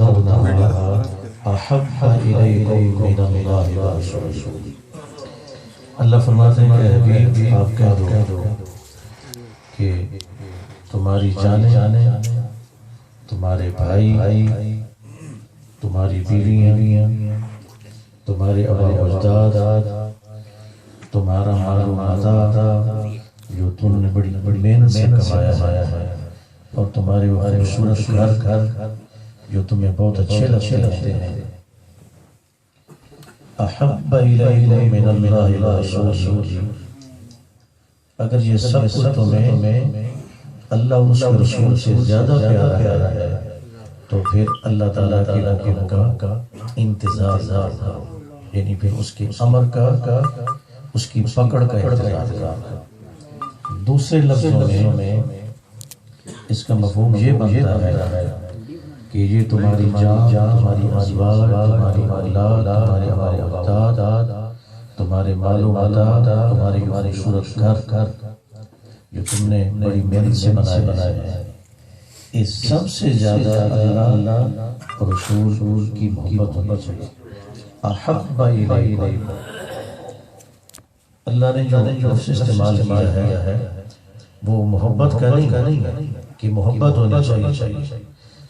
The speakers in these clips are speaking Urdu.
تذرونها احب الیکم من اللہ ورسولہ۔ اللہ فرماتے ہیں کہ حبیب آپ کہہ دو کہ تمہاری جانیں، تمہارے بھائی، تمہاری بیویاں، تمہارے آبا و اجداد، تمہارا مال و متا جو تم نے بڑی محنت سے کمایا ہے، اور تمہارے وہ خوبصورت گھر جو تمہیں بہت اچھے لگتے ہیں، احب الیکم من اللہ ورسولہ، اگر یہ سب کچھ تمہیں اللہ اور اس کے رسول سے زیادہ پیارا ہے تو پھر اللہ تعالیٰ کے حکم کا انتظار کرو، یعنی پھر اس کے امر کا، اس کی پکڑ کا انتظار کرو۔ دوسرے لفظوں میں اس کا مفہوم یہ بنتا ہے کہ یہ تمہاری جان، تمہاری ازواج، تمہاری اولاد، تمہارے آبا و اجداد، تمہارے مال و متا، تمہارے خوبصورت گھر جو تم نے بڑی محنت سے بنائے ہیں، اس سب سے زیادہ اللہ اور رسول کی محبت ہونی چاہیے۔ احب الیکم، اللہ نے جو لفظ استعمال کیا ہے وہ محبت کا نہیں کہ محبت ہونی چاہیے،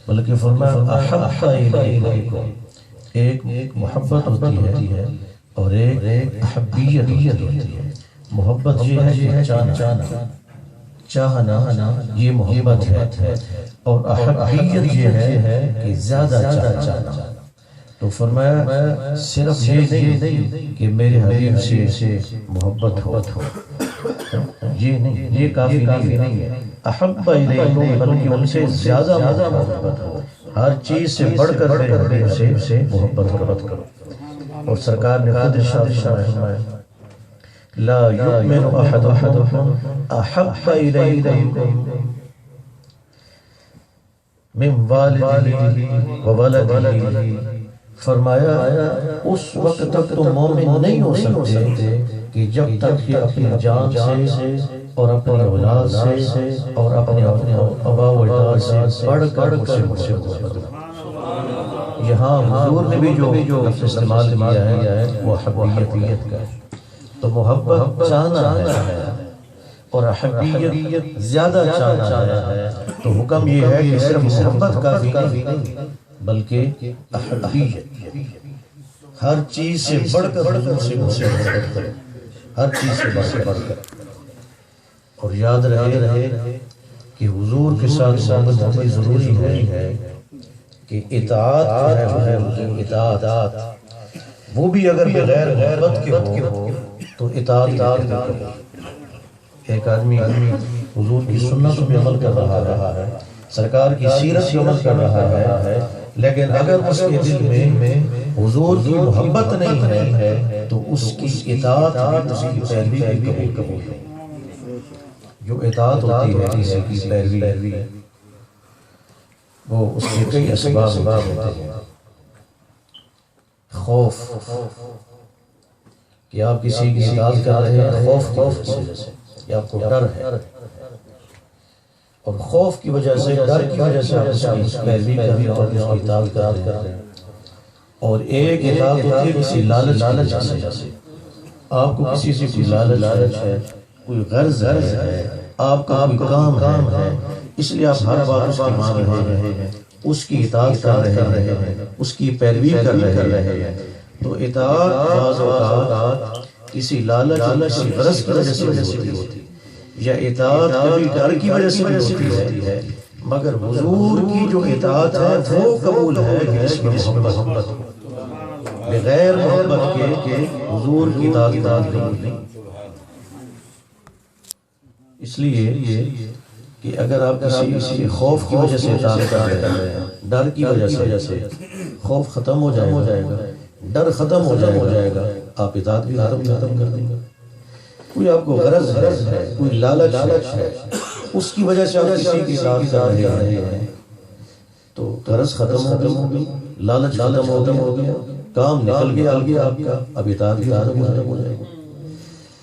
بلکہ فرمایا احب الیکم، ایک محبت ہوتی ہے اور ایک احبیت ہوتی ہے۔ محبت یہ ہے کہ چاہنا یہ محبت ہے، اور احبیت یہ ہے کہ زیادہ چاہنا۔ تو فرمایا صرف یہ نہیں کہ میرے حبیب سے محبت ہو، یہ نہیں، یہ کافی نہیں ہے۔ احب الیکم بلکہ ان سے زیادہ محبت ہو، ہر چیز سے بڑھ کر میرے حبیب سے محبت کرو۔ اور سرکار نے خود ارشاد فرمایا لا یؤمن احدکم احب الیکم من والدہ وولدہ، فرمایا اس وقت تک تم مومن نہیں ہو سکتے کہ جب تک کہ اپنی جان سے اور اپنی اولاد سے اور اپنے آبا و اجداد سے بڑھ کر مجھ سے محبت کرو۔ یہاں حضور نے بھی جو لفظ استعمال کیا ہے وہ حبیت کا، تو محبت چاہنا ہے اور احبیت زیادہ چاہنا ہے، تو حکم یہ ہے کہ صرف محبت کافی نہیں بلکہ احبیت، ہر چیز سے بڑھ کر حضور سے محبت کرو، ہر چیز سے بڑھ کر۔ اور یاد رہے کہ حضور کے ساتھ محبت بہت ضروری ہے کہ اطاعت جو ہے اطاعت وہ بھی اگر بغیر محبت کے ہو تو اطاعت کرو۔ ایک آدمی حضور کی سنت پہ عمل کر رہا ہے، سرکار کی سیرت پہ عمل کر رہا ہے، لیکن اگر اس کے دل میں حضور کی محبت نہیں ہے تو اس کی اطاعت اس کی پیروی بھی قبول نہیں۔ جو اطاعت ہوتی ہے کسی کی پیروی وہ اس کے کئی اسباب ہوتے ہیں۔ خوف کہ آپ کسی کی اطاعت کر رہے ہیں خوف کی وجہ سے، یا آپ کو ڈر ہے، اور خوف کی وجہ سے، ڈر کی وجہ سے آپ اس کی پیروی کر رہے ہیں اور اس کی اطاعت کر رہے ہیں۔ اور ایک اطاعت ہوتی ہے کسی لالچ سے، آپ کو کسی سے کوئی لالچ ہے، کوئی غرض ہے، آپ کا کوئی کام ہے، اس لیے آپ ہر بات اس کی مان رہے ہیں، اس کی اطاعت کر رہے ہیں، اس کی پیروی کر رہے ہیں۔ تو اطاعت بعض اوقات کسی لالچ کی غرض کی وجہ سے ہوتی ہے، یا اطاعت کبھی ڈر کی وجہ سے ہوتی ہے، مگر حضور کی جو اطاعت ہے وہ قبول ہے جس میں محبت ہو، بغیر محبت کے حضور کی اطاعت قبول نہیں۔ اس لیے کہ اگر آپ کسی خوف کی وجہ سے اطاعت کر رہے ہیں، ڈر کی وجہ سے، خوف ختم ہو جائے گا، ڈر ختم ہو جائے گا، آپ اطاعت بھی ختم کر دیں گے۔ کوئی آپ کو غرض ہے، کوئی لالچ ہے، اس کی وجہ سے آپ کسی کی اطاعت کر رہے ہیں تو غرض ختم ہو گئی، لالچ ختم ہو گیا، کام نکل گیا آپ کا، اب اطاعت بھی ختم ہو جائے گی۔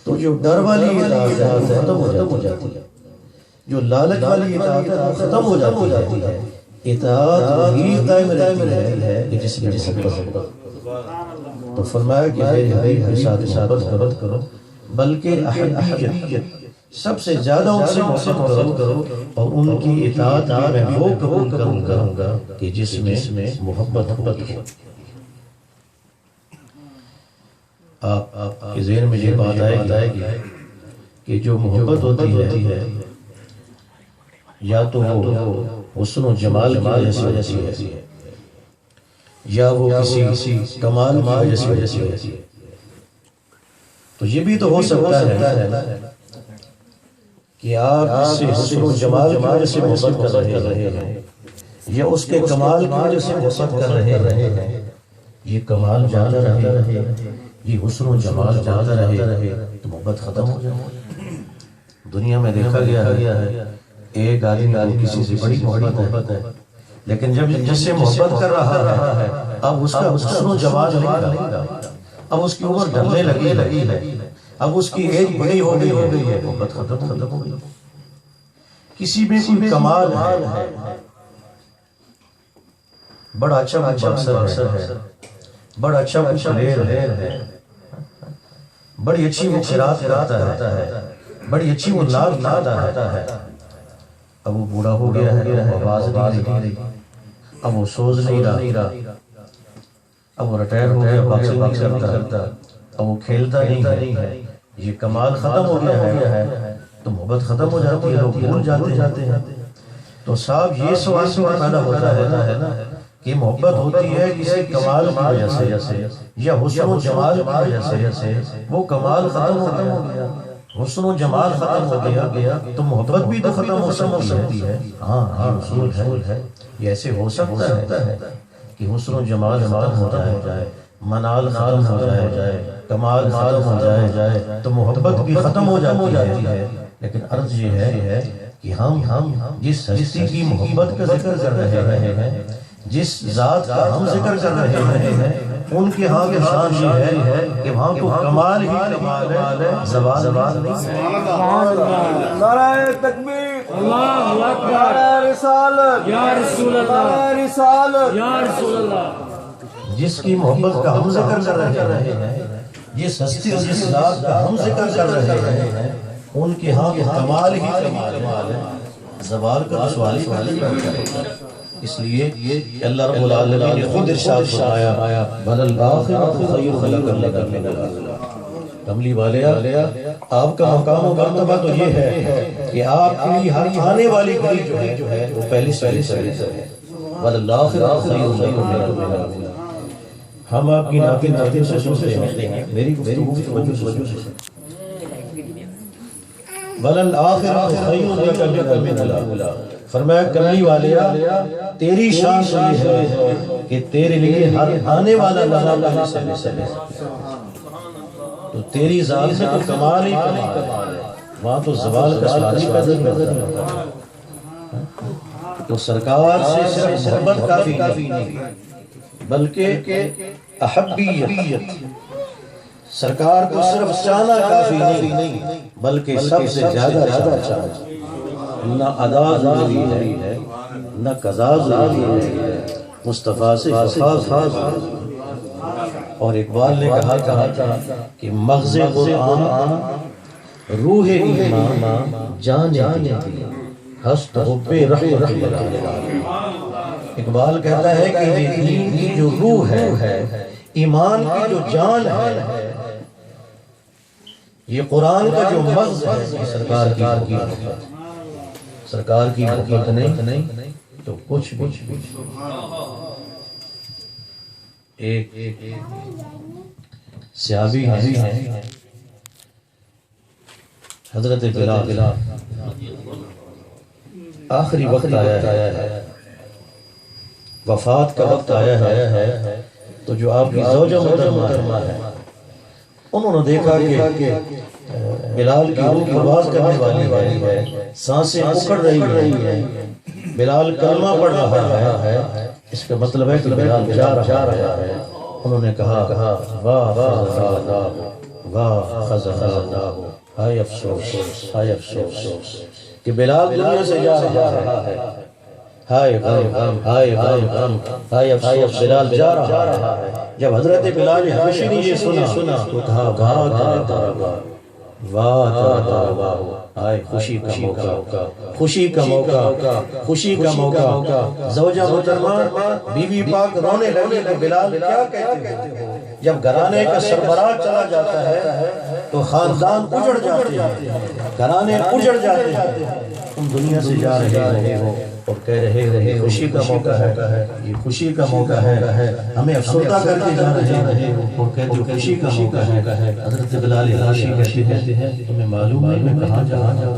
تو جو ڈر والی اطاعت ہے ختم ہو جاتی ہے، جو لالچ والی اطاعت ہے ختم ہو جاتی ہے، اطاعت ہی قائم رہتی ہے کہ جس میں محبت. تو فرمایا کہ میرے حبیب کے ساتھ محبت کرو، بلکہ احبیت سب سے زیادہ ان سے محبت کرو، اور ان کی اطاعت میں وہ قبول کروں گا کہ جس میں محبت ہو. آپ کے ذہن میں یہ بات آئے گی کہ جو محبت ہوتی ہے یا تو وہ حسن و جمال کی وجہ سے ہوتی ہے، یا وہ کسی کمال کی وجہ سے ہوتی ہے. تو یہ بھی تو ہو سکتا ہے کہ آپ اس سے حسن و جمال کی وجہ سے محبت کر رہے ہیں، یا اس کے کمال کی وجہ سے محبت کر رہے ہیں. یہ کمال جاتا رہے، یہ حسن و جمال جاتا رہے تو محبت ختم ہو جائے. دنیا میں دیکھا گیا ہے ایک آدمی کسی سے بڑی محبت ہے، لیکن جب جس سے محبت کر رہا ہے اب اس کا حسن و جمال نہیں رہا، اب اس کی عمر ڈھلنے لگی ہے، اب اس کی ایج بڑی ہو گئی ہے، محبت ختم ہو گئی. کسی میں کوئی کمال ہے، بڑا اچھا باکسر ہے، بڑا اچھا پلیر ہے، بڑی اچھی وہ قرات کرتا ہے، بڑی اچھی وہ نعت گاتا ہے. اب وہ بوڑھا ہو گیا ہے، آواز نہیں رہی، اب وہ سوز نہیں رہا، اب وہ ریٹائر ہو گیا، باکسنگ نہیں کرتا، اب وہ کھیلتا نہیں ہے. یہ کمال ختم ہو گیا ہے تو محبت ختم ہو جاتی ہے، لوگ بھول جاتے ہیں. تو صاحب یہ سوال پیدا ہوتا ہے نا کہ محبت ہوتی ہے کسی کمال کی وجہ سے یا حسن و جمال کی وجہ سے. وہ کمال ختم ہو گیا، حسن و جمال ختم ہو گیا تو محبت بھی تو ختم ہو سکتی ہے. ہاں اصول ہے، یہ ایسے ہو سکتا ہے کہ حسن و جمال ختم ہو جائے، منال ختم ہو جائے، کمال ختم ہو جائے تو محبت بھی ختم ہو جاتی ہے. لیکن عرض یہ ہے کہ ہم جس ہستی کی محبت کا ذکر کر رہے ہیں، جس ذات کا ہم ذکر کر رہے ہیں، ان کے ہاں کی شان یہ ہے کہ وہاں تو کمال ہی کمال ہے، زوال نہیں. نعرہ تکبیر، اللہ اکبر، نعرہ رسالت، یا رسول اللہ، نعرہ رسالت، یا رسول اللہ. جس کی محبت کا ہم ذکر کر رہے ہیں، جس ہستی اور جس ذات کا ہم ذکر کر رہے ہیں، ان کے ہاں تو کمال ہی کمال ہے، زوال کا سوال ہی نہیں. اس لیے اللہ رب العالمین نے خود ارشاد فرمایا بل الآخرۃ خیر لک من الأولى. کملی والے آپ کا مقام و مرتبہ تو یہ ہے کہ آپ کے لیے ہر آنے والی گھڑی جو ہے وہ پہلی سے ہے. بل الآخرۃ خیر لک من الأولى. ہم آپ کی ناطق ترتیب سے سنتے ہیں، میری گفتگو کی توجہ سے سنتے ہیں. بل الآخرۃ خیر لک من الأولى. فرمایا کملی والے تیری شان یہ ہے کہ تیرے لیے ہر آنے والا لمحہ پہلے سے ہے. تو تیری ذات میں تو کمال ہی کمال ہے، وہاں تو زوال کا سوال ہی پیدا نہیں ہوتا. تو سرکار سے صرف محبت کافی نہیں بلکہ احبیت. سرکار کو صرف چاہنا کافی نہیں بلکہ سب سے زیادہ چاہنا. نہ ادا ضروری ہے، نہ قضا ضروری ہے، مصطفیٰ سے وفا. اور اقبال نے کہا کہ مغز قرآن روح ایمان جان ہست حب رحمت اللہ. اقبال کہتا ہے کہ دین کی جو روح ہے، ایمان کی جو جان ہے، یہ قرآن کا جو مغز ہے، یہ سرکار کی محبت. سرکار کی محبت نہیں تو کچھ ایک صحابی ہیں حضرت بلال. آخری وقت آیا ہے، وفات کا وقت آیا ہے، تو جو آپ کی زوجہ محترمہ ہے انہوں نے دیکھا کہ بلال کی روح آواز کرنے والی ہے، سانسیں اکڑ رہی ہیں، بلال کلمہ پڑھ رہا ہے، اس کا مطلب ہے کہ بلال جا رہا ہے. انہوں نے کہا واہ خزانہ، ہائے افسوس کہ بلال دنیا سے جا رہا ہے. ہائے غم ہائے غم ہائے افسوس بلال جا رہا ہے۔ جب حضرت بلال حبشی نے یہ سنا تو کہا واہ ہائے خوشی کا موقع، خوشی کا موقع، خوشی کا موقع۔ زوجہ محترمہ بیوی پاک رونے لگی کہ بلال کیا کہتے ہو؟ جب گھرانے کا سربراہ چلا جاتا ہے تو خاندان اجڑ جاتے ہیں، گھرانے اجڑ جاتے ہیں۔ تم دنیا سے جا رہے ہو اور کہہ رہے ہو خوشی کا موقع ہے، یہ خوشی کا موقع ہے، ہمیں افسردہ کر کے جا رہے ہو اور کہتے ہو خوشی کا موقع ہے۔ حضرت بلال حبشی کہتے ہیں تمہیں معلوم نہیں میں کہاں جا رہا ہوں؟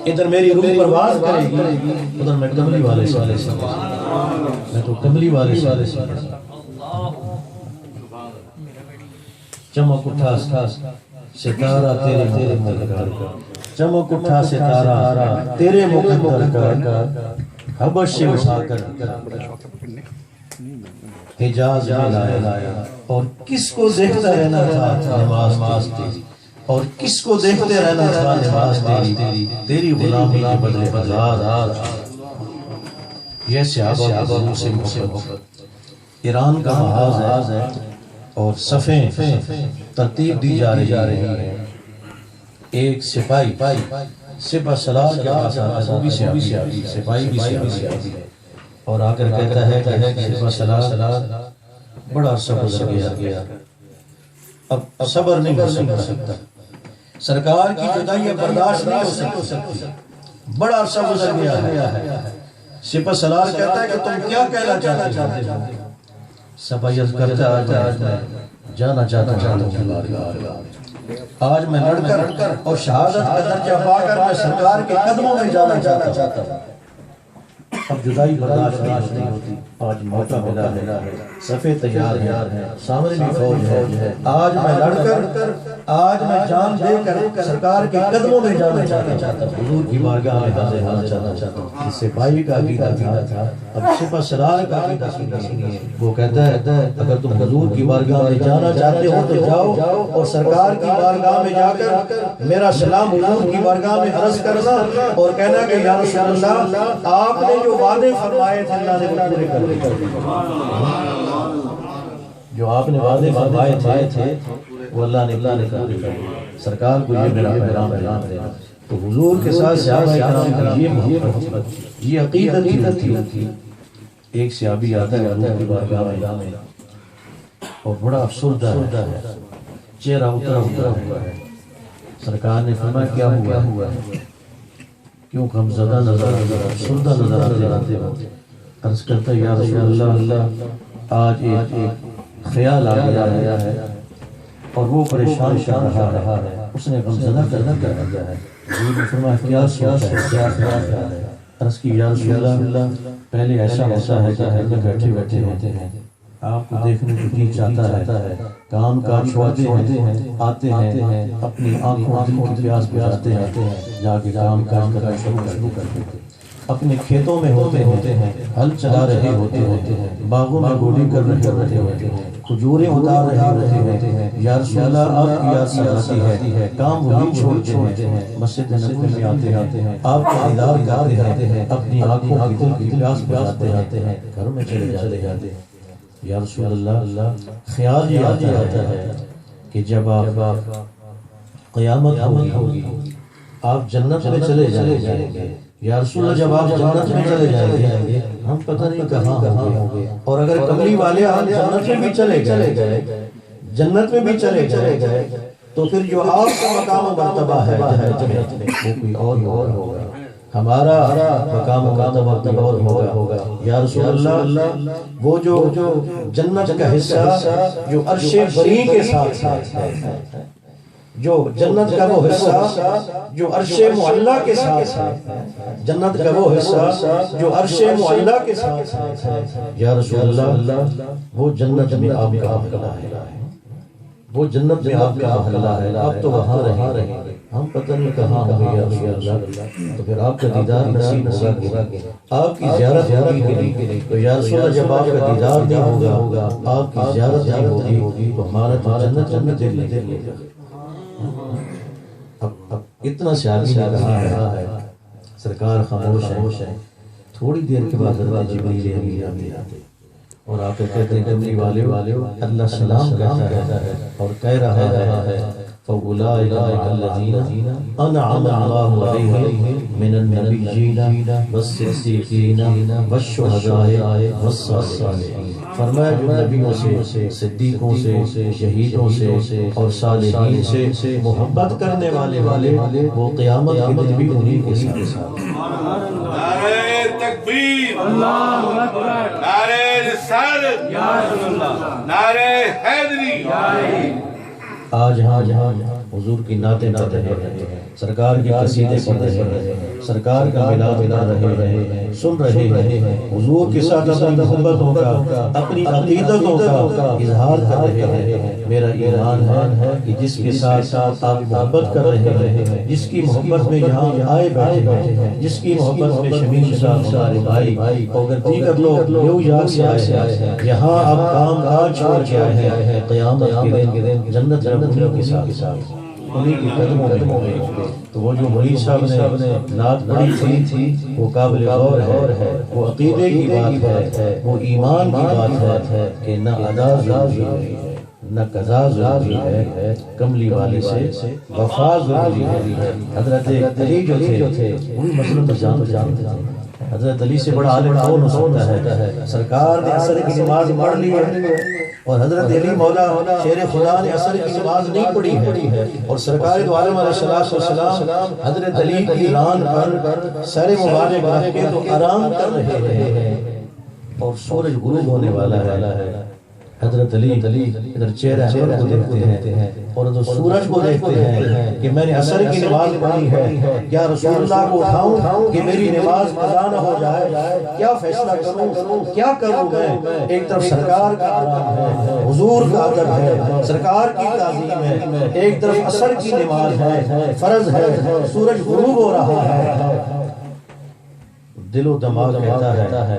ادھر میری روح پرواز کرے گی، ادھر میں کملی والے سے میں تو کملی والے سے چمک اٹھا ستارہ تیرے مقدر کا، چمک اٹھا ستارہ تیرے مقدر کا، حبش سے اٹھا کر حجاز میں لایا، اور کس کو دیکھتا رہنا تھا نماز تیری، اور کس کو دیکھتے رہنا تھا نماز تیری، تیری غلامی کے بدلے ہزار۔ یہ صحابہ سے محبت ایران کا محاذ ہے اور صفیں ترتیب دی جا رہی ہے۔ ایک سپاہی سپہ سالار کے پاس آتا ہے، وہ بھی سپاہی بھی سیاسی ہے، اور آ کر کہتا ہے کہ سپہ سالار بڑا عرصہ گزر گیا، اب صبر نہیں ہو سکتا، سرکار کی جدائی برداشت نہیں ہو سکتی، بڑا عرصہ گزر گیا ہے۔ سپہ سالار کہتا ہے کہ تم کیا کہنا چاہتے ہو؟ سپاہی عرض کرتا ہے آج میں جانا چاہتا ہوں، آج میں لڑ کر اور شہادت کا درجہ پا کر میں سرکار کے قدموں میں جانا چاہتا ہوں۔ اب جدائی برداشت نہیں ہوتی، آج موقع ملا ہے، صفیں تیار ہیں، سامنے بھی فوج ہے، آج میں لڑ کر، آج میں جان دے کر سرکار کے قدموں میں جانا چاہتا ہوں، حضور کی بارگاہ میں حاضر ہونا چاہتا ہوں۔ اس سپاہی کا عقیدہ تھا، اب سپہ سالار کا عقیدہ سنیے، وہ کہتا ہے اگر تم حضور کی بارگاہ میں جانا چاہتے ہو تو جاؤ، اور سرکار کی بارگاہ میں جا کر میرا سلام حضور کی بارگاہ میں عرض کرنا اور کہنا کہ یا رسول اللہ آپ نے جو وعدے فرمائے تھے اللہ نے وہ پورے کر دیے، جو آپ نے وعدے فرمائے تھے وہ اللہ نے کر دیے، سرکار کو یہ میرا پیغام دینا۔ تو حضور کے ساتھ صحابہ کرام کی یہ محبت، یہ عقیدت تھی۔ ایک صحابی آتا ہے حضور کی بارگاہ میں اور بڑا افسردہ ہے، چہرہ اترا ہوا ہے۔ سرکار نے فرمایا کیا ہوا ہے؟ کیوں غمزدہ نظر افسردہ نظر آتے ہو؟ عرض کرتا یا رسول اللہ آج ایک خیال آ گیا ہے اور وہ پریشان کر رہا ہے، اس نے غمزدہ کر دیا ہے۔ حضور نے فرمایا کیا سوچا ہے، کیا خیال ہے؟ عرض کی یا رسول اللہ پہلے ایسا ہوتا ہے کہ گھر میں بیٹھے ہوتے ہیں، آپ کو دیکھنے کو جی چاہتا ہے، کام کاج چھوڑتے ہیں، آتے ہیں، اپنی آنکھوں کی پیاس بجھاتے ہیں، جا کے کام کاج کرنا شروع کر دیتے ہیں، اپنے کھیتوں میں ہوتے ہیں، ہل چلا رہے ہوتے ہیں، باغوں میں گوڈی کر رہے ہوتے ہیں، کھجوریں اتار رہے ہوتے ہیں۔ یا رسول اللہ آپ کی یاد سلاتی ہے، کام وہی چھوڑتے ہیں، مسجد نبوی میں آتے ہیں، آپ کا دیدار کرتے ہیں، اپنی آنکھوں کی پیاس بجھاتے ہیں، گھر میں چلے جاتے ہیں۔ یا رسول اللہ خیال یہ آتا ہے کہ جب آپ قیامت ہوگی آپ جنت میں چلے جائیں گے، یا رسول اللہ جب آپ جنت میں چلے جائیں گے ہم پتہ نہیں کہاں ہوں گے، اور اگر کملی والے ہم جنت میں بھی چلے گئے، جنت میں بھی چلے گئے تو پھر جو آپ کا مقام و مرتبہ ہے جنت میں وہ کوئی اور ہوگا، ہمارا مقام و مرتبہ اور ہوگا۔ یا رسول اللہ وہ جو جنت کا حصہ جو عرش بری کے ساتھ ہے، جو جنت کا وہ حصہ جو عرش معلیٰ کے ساتھ ہے، جنت کا وہ حصہ جو عرش معلیٰ کے ساتھ ہے، یا رسول اللہ وہ جنت میں آپ کا محلہ ہے، وہ جنت میں آپ کا محلہ ہے، آپ تو وہاں رہیں گے، ہم پتہ نہیں کہاں ہوں گے۔ یا رسول اللہ تو پھر آپ کا دیدار نصیب ہوگا، آپ کی زیارت ہوگی، تو یا رسول اللہ جب آپ کا دیدار نہیں ہوگا، آپ کی زیارت نہیں ہوگی تو ہمارا تو جنت دل لگے گا۔ اب اتنا صحابی نے کہا ہے، سرکار خاموش ہے، تھوڑی دیر کے بعد حضرت جبریل امین آتے اور آ کر کہتے ہیں کملی والے اللہ سلام کہتا ہے اور کہہ رہا ہے فَأُولَٰئِكَ الَّذِينَ أَنْعَمَ اللَّهُ عَلَيْهِم مِّنَ النَّبِيِّينَ وَالصِّدِّيقِينَ وَالشُّهَدَاءِ وَالصَّالِحِينَ فرمایا جو نبیوں سے، صدیقوں سے، شہیدوں سے اور صالحین سے محبت کرنے والے وہ قیامت کے دن بھی انہیں کے ساتھ۔ نعرہ تکبیر، اللہ اکبر، نعرہ رسالت، یا رسول اللہ، نعرہ حیدری۔ آج ہم حضور کی نعتیں پڑھ رہے ہیں، سرکار کی قصیدے پڑھ رہے ہیں، سرکار کا میلاد منا رہے ہیں، سن رہے ہیں، حضور کے ساتھ اپنی محبتوں کا، اپنی عقیدتوں کا اظہار کر رہے ہیں۔ میرا ایمان ہے کہ جس کے ساتھ آپ محبت کر رہے ہیں، جس کی محبت میں یہاں آئے بیٹھے ہیں، جس کی محبت میں شمیم صاحب ہمارے بھائی اور دیگر لوگ نیو یارک سے آئے ہیں، یہاں اب کام کاج چھوڑ کے آئے ہیں، قیامت کے دن جنت میں انہیں کے ساتھ انہیں کے قدموں میں ہوں گے۔ تو وہ جو ولی صاحب نے نعت پڑھی تھی وہ قابل غور ہے، وہ عقیدے کی بات ہے، وہ ایمان کی بات ہے کہ نہ ادا ضروری ہے، نہ قضا ضروری ہے، کملی والے سے وفا ضروری ہے۔ حضرت علی جو تھے وہی مسئلہ تو جانتے تھے۔ حضرت علی سے بڑا عالم کون ہو سکتا ہے؟ سرکار نے عصر کی نماز پڑھ لی ہے اور حضرت علی مولا شیر خدا نے عصر کی نماز نہیں پڑھی ہے، اور سرکار دو عالم علیہ السلام حضرت علی کی ران پر سر مبارک رکھ کے تو آرام کر رہے ہیں اور سورج غروب ہونے والا ہے۔ حضرت علی ادھر چہرہ انور کو دیکھتے ہیں اور ادھر سورج کو دیکھتے ہیں کہ میں نے عصر کی نماز پڑھی ہے، کیا رسول اللہ کو اٹھاؤں کہ میری نماز قضا نہ ہو جائے؟ کیا فیصلہ کروں، کیا کروں میں؟ ایک طرف سرکار کا آرام ہے، حضور کا ادب ہے، سرکار کی تعظیم ہے، ایک طرف عصر کی نماز ہے، فرض ہے، سورج غروب ہو رہا ہے۔ دل و دماغ کہتا ہے،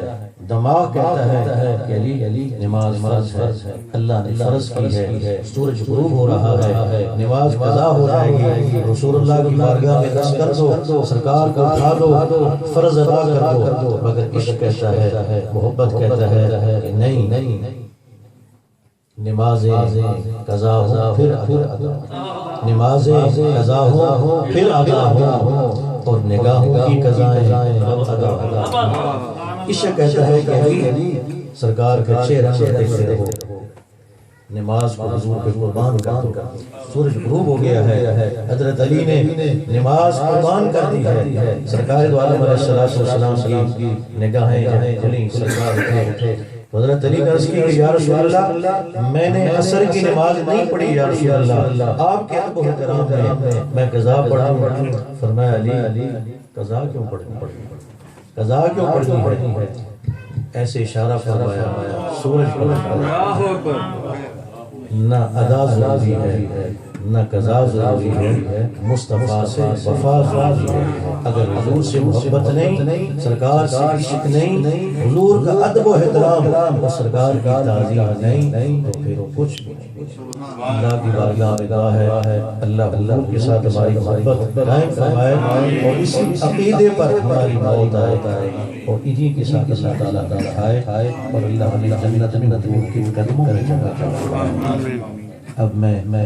دماغ کہتا ہے کہ علی نماز فرض ہے، اللہ نے فرض کی ہے، سورج غروب ہو رہا ہے، نماز قضا ہو جائے گی، رسول اللہ کی بارگاہ میں دست کر دو، سرکار کو اٹھا دو، فرض ادا کر دو۔ مگر عشق کہتا ہے، محبت کہتا ہے کہ نہیں، نمازیں قضا ہوں پھر ادا، نمازیں قضا ہوں پھر ادا ہوں، اور نگاہوں کی قضائیں ادا ہوں۔ عشق کہتا ہے کہ علی سرکار کا چہرہ دیکھتے رہو، نماز کو حضور پہ قربان کر دو۔ سورج غروب ہو گیا ہے، حضرت علی نے نماز قربان کر دی ہے، سرکار دو عالم علیہ السلام کی نگاہیں جلیں، سرکار اٹھے۔ حضرت علی نے عرض کی کہ یا رسول اللہ میں نے عصر کی نماز نہیں پڑھی، یا رسول اللہ آپ کے ادب و احترام میں قضا پڑھوں۔ فرمایا علی قضا کیوں پڑھنی ہے؟ ایسے اشارہ فرمایا سورج پر، نہ ادا ضروری ہے، نہ قضا ضروری ہے، مصطفیٰ سے وفا ضروری ہے۔ اگر حضور سے محبت نہیں، سرکار سے عشق نہیں، حضور کا ادب و احترام اور سرکار کی تعظیم نہیں، تو پھر وہ کچھ نہیں۔ اللہ کی بارگاہ میں دعا ہے اللہ حضور کے ساتھ ہماری محبت قائم فرمائے اور اسی عقیدے پر ہماری موت آئے اور انہی کے ساتھ اللہ تعالیٰ آئے اور اللہ ہمیں جنت میں حضور کے قدموں میں جگہ چاہتا ہے۔ اب میں